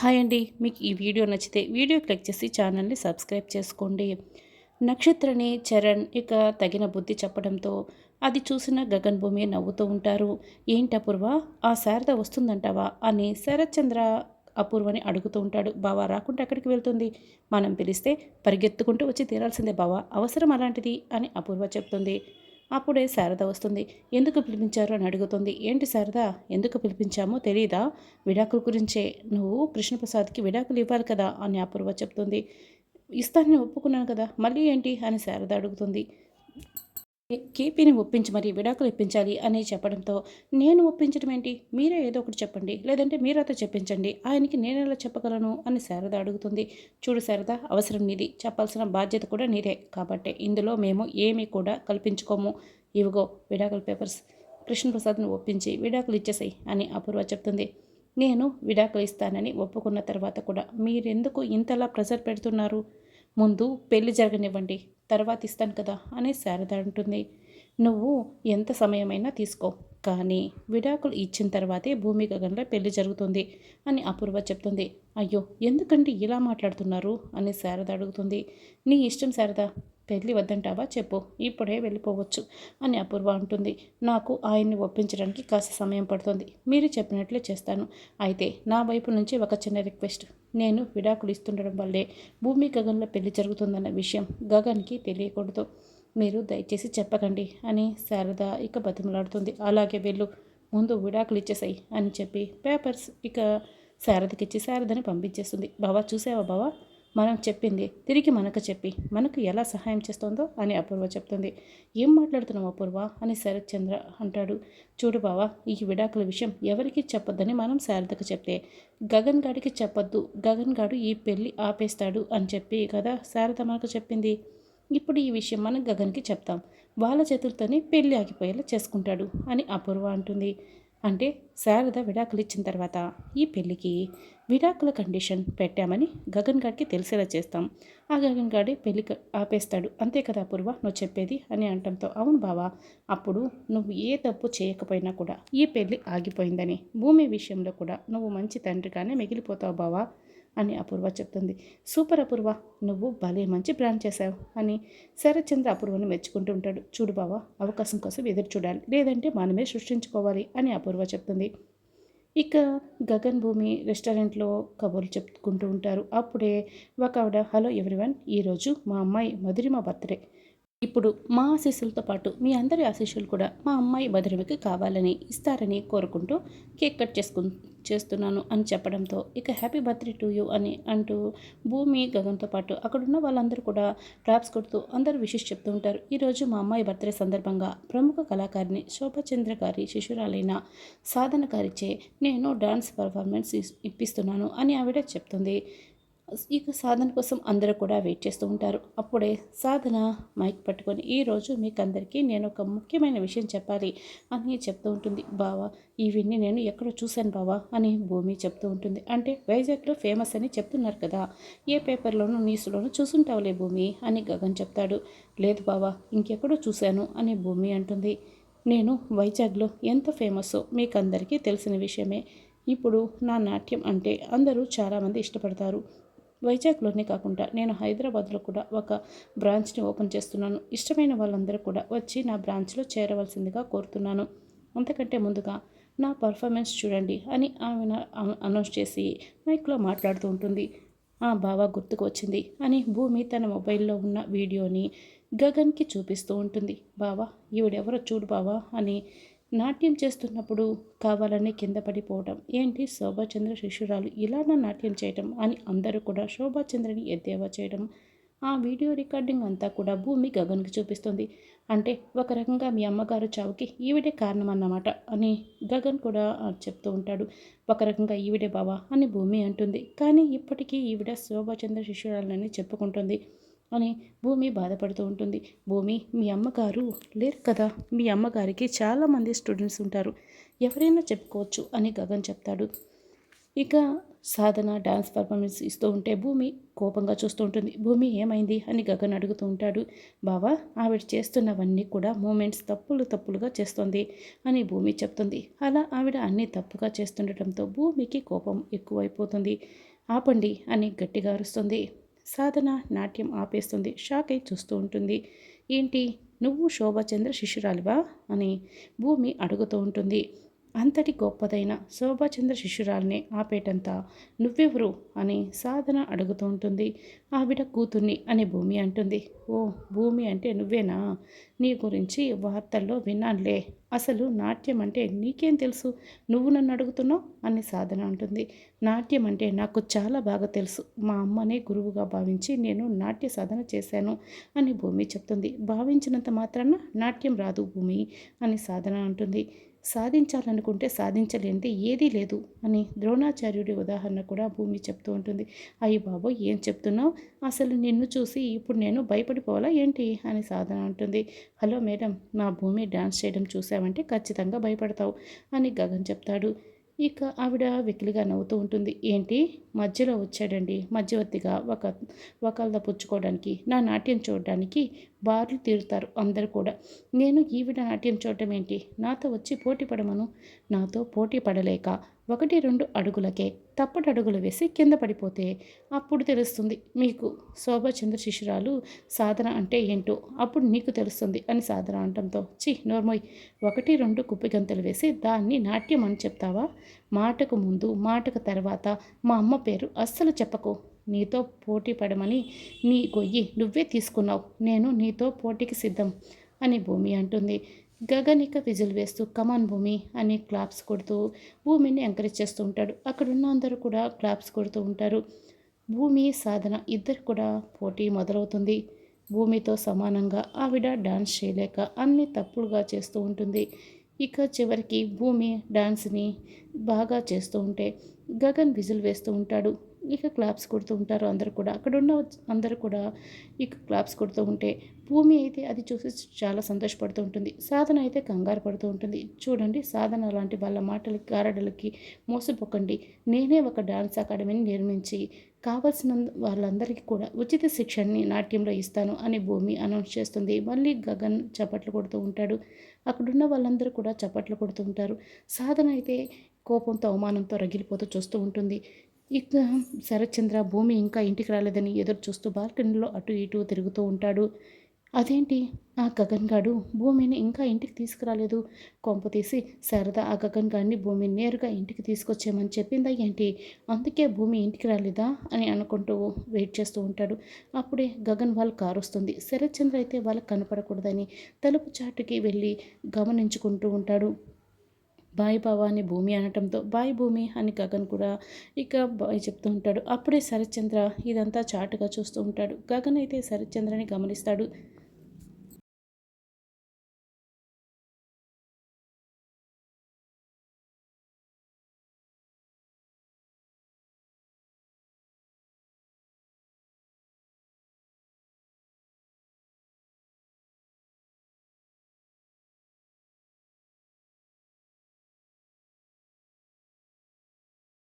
Hi అండి. మీకు ఈ వీడియో నచ్చితే వీడియో క్లిక్ చేసి ఛానల్ని సబ్స్క్రైబ్ చేసుకోండి. నక్షత్రని చరణ్ ఇక తగిన బుద్ధి చెప్పడంతో అది చూసిన గగన్ భూమి నవ్వుతూ ఉంటారు. ఏంటపూర్వ ఆ శారద వస్తుందంటావా అని శరత్చంద్ర అపూర్వని అడుగుతూ ఉంటాడు. బావా రాకుంటే ఎక్కడికి వెళ్తుంది? మనం పిలిస్తే పరిగెత్తుకుంటూ వచ్చి తీరాల్సిందే బావా, అవసరం అలాంటిది అని అపూర్వ చెప్తుంది. అప్పుడే శారద వస్తుంది. ఎందుకు పిలిపించారు అని అడుగుతుంది. ఏంటి శారద, ఎందుకు పిలిపించామో తెలీదా? విడాకుల గురించే. నువ్వు కృష్ణప్రసాద్కి విడాకులు ఇవ్వాలి కదా అని అపూర్వ చెప్తుంది. ఇస్తానని ఒప్పుకున్నాను కదా, మళ్ళీ ఏంటి అని శారద అడుగుతుంది. కేపీని ఒప్పించి మరి విడాకులు ఇప్పించాలి అని చెప్పడంతో నేను ఒప్పించడం ఏంటి, మీరే ఏదో ఒకటి చెప్పండి, లేదంటే మీరైతే చెప్పించండి, ఆయనకి నేనెలా చెప్పగలను అని శారద అడుగుతుంది. చూడు శారద, అవసరం నీది, చెప్పాల్సిన బాధ్యత కూడా నీదే, కాబట్టి ఇందులో మేము ఏమీ కూడా కల్పించుకోము. ఇవిగో విడాకుల పేపర్స్, కృష్ణప్రసాద్ను ఒప్పించి విడాకులు ఇచ్చేసాయి అని అపూర్వ చెప్తుంది. నేను విడాకులు ఇస్తానని ఒప్పుకున్న తర్వాత కూడా మీరెందుకు ఇంతలా ప్రెజర్ పెడుతున్నారు? ముందు పెళ్లి జరగనివ్వండి, తర్వాత ఇస్తాను కదా అని శారద అంటుంది. నువ్వు ఎంత సమయమైనా తీసుకో, కానీ విడాకులు ఇచ్చిన తర్వాతే భూమి గగన్లో పెళ్లి జరుగుతుంది అని అపూర్వ చెప్తుంది. అయ్యో ఎందుకండి ఇలా మాట్లాడుతున్నారు అని శారద అడుగుతుంది. నీ ఇష్టం శారద, పెళ్ళి వద్దంటావా చెప్పు, ఇప్పుడే వెళ్ళిపోవచ్చు అని అపూర్వ అంటుంది. నాకు ఆయన్ని ఒప్పించడానికి కాస్త సమయం పడుతుంది, మీరు చెప్పినట్లే చేస్తాను. అయితే నా వైపు నుంచి ఒక చిన్న రిక్వెస్ట్. నేను విడాకులు ఇస్తుండడం వల్లే భూమి గగన్లో పెళ్లి జరుగుతుందన్న విషయం గగన్కి తెలియకూడదు. మీరు దయచేసి చెప్పకండి అని శారద ఇక బతిమలాడుతుంది. అలాగే వెళ్ళు, ముందు విడాకులు ఇచ్చేసాయి అని చెప్పి పేపర్స్ ఇక శారదకిచ్చి శారదని పంపించేస్తుంది. బావా చూసావా బావా, మనం చెప్పింది తిరిగి మనకు చెప్పి మనకు ఎలా సహాయం చేస్తుందో అని అపూర్వ చెప్తుంది. ఏం మాట్లాడుతున్నావు అపూర్వ అని శరత్చంద్ర అంటాడు. చూడు బావా, ఈ విడాకుల విషయం ఎవరికి చెప్పొద్దని మనం శారదకు చెప్తే గగన్ గాడికి చెప్పొద్దు, గగన్ గాడు ఈ పెళ్ళి ఆపేస్తాడు అని చెప్పి కదా శారద మనకు చెప్పింది. ఇప్పుడు ఈ విషయం మనం గగన్కి చెప్తాం, వాళ్ళ చేతులతోనే పెళ్ళి ఆగిపోయేలా చేసుకుంటాడు అని అపూర్వ అంటుంది. అంటే శారద విడాకులు ఇచ్చిన తర్వాత ఈ పెళ్ళికి విడాకుల కండిషన్ పెట్టామని గగన్ గాడికి తెలిసేలా చేస్తాం, ఆ గగన్ గాడి పెళ్ళి ఆపేస్తాడు, అంతే కదా అపూర్వ నువ్వు చెప్పేది అని అనటంతో అవును బావా, అప్పుడు నువ్వు ఏ తప్పు చేయకపోయినా కూడా ఈ పెళ్ళి ఆగిపోయిందని, భూమి విషయంలో కూడా నువ్వు మంచి తండ్రిగానే మిగిలిపోతావు బావా అని అపూర్వ చెప్తుంది. సూపర్ అపూర్వ, నువ్వు భలే మంచి ప్లాన్ చేశావు అని శరత్చంద్ర అపూర్వని మెచ్చుకుంటూ ఉంటాడు. చూడు బావా, అవకాశం కోసం ఎదురు చూడాలి, లేదంటే మనమే సృష్టించుకోవాలి అని అపూర్వ చెప్తుంది. ఇక గగన్ భూమి రెస్టారెంట్లో కబుర్లు చెప్పుకుంటూ ఉంటారు. అప్పుడే ఒక ఆవిడ, హలో ఎవ్రీవన్, ఈరోజు మా అమ్మాయి మధురిమ బర్త్డే. ఇప్పుడు మా ఆశీస్సులతో పాటు మీ అందరి ఆశీస్సులు కూడా మా అమ్మాయి మధురిమకి కావాలని ఇస్తారని కోరుకుంటూ కేక్ కట్ చేస్తున్నాను అని చెప్పడంతో ఇక హ్యాపీ బర్త్డే టు యూ అని అంటూ భూమి గగన్తో పాటు అక్కడున్న వాళ్ళందరూ కూడా క్లాప్స్ కొడుతూ అందరూ విషెస్ చెప్తూ ఉంటారు. ఈరోజు మా అమ్మాయి బర్త్డే సందర్భంగా ప్రముఖ కళాకారిణి శోభచంద్ర గారి శిష్యురాలైన సాధన గారిచే నేను డాన్స్ పర్ఫార్మెన్స్ ఇప్పిస్తున్నాను అని ఆవిడ చెప్తుంది. ఇక సాధన కోసం అందరూ కూడా వెయిట్ చేస్తూ ఉంటారు. అప్పుడే సాధన మైక్ పట్టుకొని, ఈరోజు మీకు అందరికీ నేను ఒక ముఖ్యమైన విషయం చెప్పాలి అని చెప్తూ ఉంటుంది. బావా, ఇవన్నీ నేను ఎక్కడో చూశాను బావా అని భూమి చెప్తూ ఉంటుంది. అంటే వైజాగ్లో ఫేమస్ అని చెప్తున్నారు కదా, ఏ పేపర్లోనూ న్యూస్లోనూ చూసుంటావులే భూమి అని గగన్ చెప్తాడు. లేదు బావా, ఇంకెక్కడో చూశాను అని భూమి అంటుంది. నేను వైజాగ్లో ఎంత ఫేమస్సో మీకు అందరికీ తెలిసిన విషయమే. ఇప్పుడు నా నాట్యం అంటే అందరూ చాలామంది ఇష్టపడతారు. వైజాగ్లోనే కాకుండా నేను హైదరాబాద్లో కూడా ఒక బ్రాంచ్ని ఓపెన్ చేస్తున్నాను. ఇష్టమైన వాళ్ళందరూ కూడా వచ్చి నా బ్రాంచ్లో చేరవలసిందిగా కోరుతున్నాను. అంతకంటే ముందుగా నా పర్ఫార్మెన్స్ చూడండి అని ఆమె అనౌన్స్ చేసి మైక్లో మాట్లాడుతూ ఉంటుంది. ఆ బావా గుర్తుకు వచ్చింది అని భూమి తన మొబైల్లో ఉన్న వీడియోని గగన్కి చూపిస్తూ ఉంటుంది. బావా, ఈవిడెవరో చూడు బావా అని నాట్యం చేస్తున్నప్పుడు కావాలని కింద పడిపోవడం ఏంటి, శోభాచంద్ర శిష్యురాలు ఇలానా నాట్యం చేయటం అని అందరూ కూడా శోభాచంద్రని ఎద్దేవా చేయడం. ఆ వీడియో రికార్డింగ్ అంతా కూడా భూమి గగన్కి చూపిస్తుంది. అంటే ఒక రకంగా మీ అమ్మగారు చావుకి ఈవిడే కారణం అన్నమాట అని గగన్ కూడా చెప్తూ ఉంటాడు. ఒక రకంగా ఈవిడే బావా అని భూమి అంటుంది. కానీ ఇప్పటికీ ఈవిడ శోభాచంద్ర శిష్యురాలని చెప్పుకుంటుంది అని భూమి బాధపడుతూ ఉంటుంది. భూమి, మీ అమ్మగారు లేరు కదా, మీ అమ్మగారికి చాలామంది స్టూడెంట్స్ ఉంటారు, ఎవరైనా చెప్పుకోవచ్చు అని గగన్ చెప్తాడు. ఇక సాధన డాన్స్ పర్ఫార్మెన్స్ ఇస్తూ ఉంటే భూమి కోపంగా చూస్తూ ఉంటుంది. భూమి ఏమైంది అని గగన్ అడుగుతూ ఉంటాడు. బావా, ఆవిడ చేస్తున్నవన్నీ కూడా మూమెంట్స్ తప్పులుగా చేస్తుంది అని భూమి చెప్తుంది. అలా ఆవిడ అన్నీ తప్పుగా చేస్తుండటంతో భూమికి కోపం ఎక్కువైపోతుంది. ఆపండి అని గట్టిగా అరుస్తుంది. సాధన నాట్యం ఆపేస్తుంది. షాక్ అయి చూస్తూ ఉంటుంది. ఏంటి, నువ్వు శోభాచంద్ర శిష్యురాలివా అని భూమి అడుగుతూ ఉంటుంది. అంతటి గొప్పదైన శోభాచంద్ర శిష్యురాల్ని ఆపేటంత నువ్వెవరు అని సాధన అడుగుతూ ఉంటుంది. ఆవిడ కూతుర్ని అని భూమి అంటుంది. ఓ, భూమి అంటే నువ్వేనా? నీ గురించి వార్తల్లో విన్నానులే. అసలు నాట్యం అంటే నీకేం తెలుసు? నువ్వు నన్ను అడుగుతున్నావు అని సాధన అంటుంది. నాట్యం అంటే నాకు చాలా బాగా తెలుసు. మా అమ్మనే గురువుగా భావించి నేను నాట్య సాధన చేశాను అని భూమి చెప్తుంది. భావించినంత మాత్రాన నాట్యం రాదు భూమి అని సాధన అంటుంది. సాధించాలనుకుంటే సాధించలేనిది ఏదీ లేదు అని ద్రోణాచార్యుడి ఉదాహరణ కూడా భూమి చెప్తూ ఉంటుంది. అయ్యి బాబోయ్, ఏం చెప్తున్నావు? అసలు నిన్ను చూసి ఇప్పుడు నేను భయపడిపోవాలా ఏంటి అని సాధన అంటుంది. హలో మేడం, మా భూమి డాన్స్ చేయడం చూసావంటే ఖచ్చితంగా భయపడతావు అని గగన్ చెప్తాడు. ఇక ఆవిడ వెకిలిగా నవ్వుతూ ఉంటుంది. ఏంటి, మధ్యలో వచ్చాడండి మధ్యవర్తిగా ఒకళ్ళ పుచ్చుకోవడానికి, నా నాట్యం చూడడానికి బార్లు తీరుతారు అందరు కూడా. నేను ఈవిడ నాట్యం చూడటం ఏంటి? నాతో వచ్చి పోటీ పడమను. నాతో పోటీ పడలేక 1-2 అడుగులకే తప్పటడుగులు వేసి కింద పడిపోతే అప్పుడు తెలుస్తుంది మీకు శోభాచంద్ర శిష్యురాలు సాధన అంటే ఏంటో అప్పుడు నీకు తెలుస్తుంది అని సాధన అనటంతో, నోర్మోయ్, 1-2 కుప్పిగంతులు వేసి దాన్ని నాట్యం అని చెప్తావా? మాటకు ముందు మాటకు తర్వాత మా అమ్మ పేరు అస్సలు చెప్పకు. నీతో పోటీ పడమని నీ గొయ్యి నువ్వే తీసుకున్నావు. నేను నీతో పోటీకి సిద్ధం అని భూమి అంటుంది. గగన్ ఇక విజిల్ వేస్తూ కమాన్ భూమి అని క్లాప్స్ కొడుతూ భూమిని ఎంకరేజ్ చేస్తూ ఉంటాడు. అక్కడున్న అందరూ కూడా క్లాప్స్ కొడుతూ ఉంటారు. భూమి సాధన ఇద్దరు కూడా పోటీ మొదలవుతుంది. భూమితో సమానంగా ఆవిడ డాన్స్ చేయలేక అన్ని తప్పుడుగా చేస్తూ ఉంటుంది. ఇక చివరికి భూమి డాన్స్ని బాగా చేస్తూ ఉంటే గగన్ విజిల్ వేస్తూ ఉంటాడు. ఇక క్లాప్స్ కొడుతూ ఉంటారు అందరూ కూడా. అక్కడున్న అందరూ కూడా ఇక క్లాప్స్ కొడుతూ ఉంటే భూమి అయితే అది చూసి చాలా సంతోషపడుతూ ఉంటుంది. సాధన అయితే కంగారు పడుతూ ఉంటుంది. చూడండి, సాధన లాంటి వాళ్ళ మాటలకి గారడలకి మోసపోకండి. నేనే ఒక డాన్స్ అకాడమీని నిర్మించి కావలసిన వాళ్ళందరికీ కూడా ఉచిత శిక్షణని నాట్యంలో ఇస్తాను అని భూమి అనౌన్స్ చేస్తుంది. మళ్ళీ గగన్ చప్పట్లు కొడుతూ ఉంటాడు. అక్కడున్న వాళ్ళందరూ కూడా చప్పట్లు కొడుతూ ఉంటారు. సాధన అయితే కోపంతో అవమానంతో రగిలిపోతూ చూస్తూ ఉంటుంది. ఇక శరత్చంద్ర భూమి ఇంకా ఇంటికి రాలేదని ఎదురు చూస్తూ బాల్కనీలో అటు ఇటు తిరుగుతూ ఉంటాడు. అదేంటి, ఆ గగన్ గాడు భూమిని ఇంకా ఇంటికి తీసుకురాలేదు? కొంపతీసి శారద ఆ గగన్ గాడిని భూమిని నేరుగా ఇంటికి తీసుకొచ్చేయమని చెప్పిందా ఏంటి? అందుకే భూమి ఇంటికి రాలేదా అని అనుకుంటూ వెయిట్ చేస్తూ ఉంటాడు. అప్పుడే గగన్ వాళ్ళ కారు వస్తుంది. శరత్చంద్ర అయితే వాళ్ళకి కనపడకూడదని తలుపు చాటుకి వెళ్ళి గమనించుకుంటూ ఉంటాడు. బాయ్ బావా అని భూమి అనటంతో బాయ్ భూమి అని గగన్ కూడా ఇక బాయ్ చెప్తూ ఉంటాడు. అప్పుడే శరత్చంద్ర ఇదంతా చాటుగా చూస్తూ ఉంటాడు. గగన్ అయితే శరత్చంద్రని గమనిస్తాడు.